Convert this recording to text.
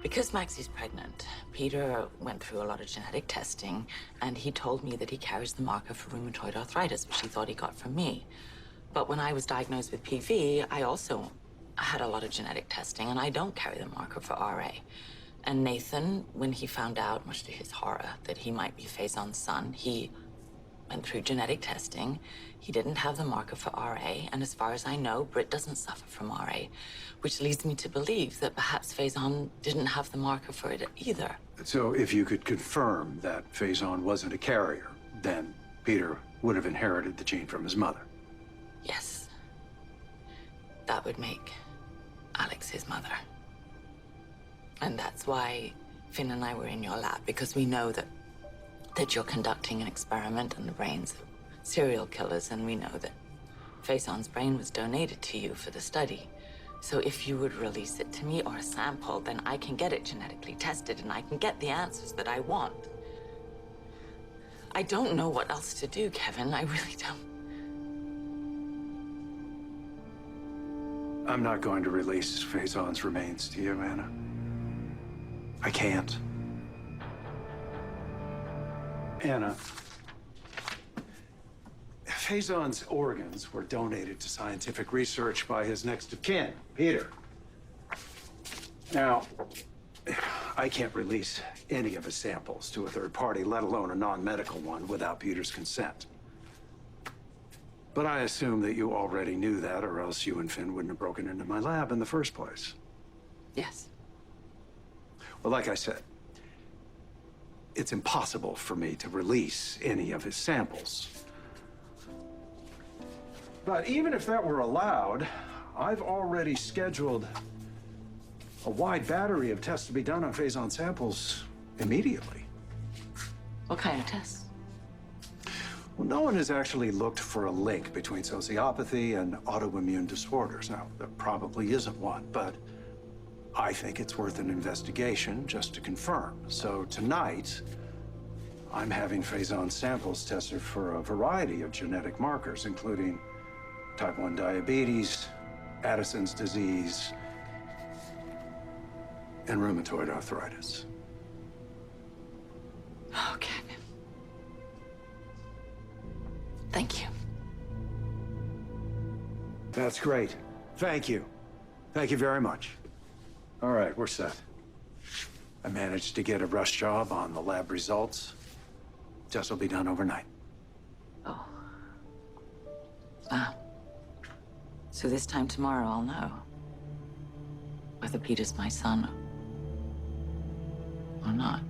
Because Maxie's pregnant, Peter went through a lot of genetic testing, and he told me that he carries the marker for rheumatoid arthritis, which he thought he got from me. But when I was diagnosed with PV, I also had a lot of genetic testing, and I don't carry the marker for RA. And Nathan, when he found out, much to his horror, that he might be Faison's son, he went through genetic testing. He didn't have the marker for RA, and as far as I know, Britt doesn't suffer from RA, which leads me to believe that perhaps Faison didn't have the marker for it either. So if you could confirm that Faison wasn't a carrier, then Peter would have inherited the gene from his mother. Yes. That would make Alex his mother. And that's why Finn and I were in your lab, because we know that you're conducting an experiment on the brains of serial killers, and we know that Faison's brain was donated to you for the study. So if you would release it to me or a sample, then I can get it genetically tested and I can get the answers that I want. I don't know what else to do, Kevin. I really don't. I'm not going to release Faison's remains to you, Anna. I can't. Anna, Faison's organs were donated to scientific research by his next of kin, Peter. Now, I can't release any of his samples to a third party, let alone a non-medical one, without Peter's consent. But I assume that you already knew that, or else you and Finn wouldn't have broken into my lab in the first place. Yes. Well, like I said, it's impossible for me to release any of his samples. But even if that were allowed, I've already scheduled a wide battery of tests to be done on Faison samples immediately. What kind of tests? Well, no one has actually looked for a link between sociopathy and autoimmune disorders. Now, there probably isn't one, but I think it's worth an investigation just to confirm. So tonight, I'm having Faison's samples tested for a variety of genetic markers, including type 1 diabetes, Addison's disease, and rheumatoid arthritis. Oh, Kevin. Thank you. That's great. Thank you. Thank you very much. All right, we're set. I managed to get a rush job on the lab results. Test will be done overnight. Oh. Wow. So this time tomorrow I'll know whether Peter's my son or not.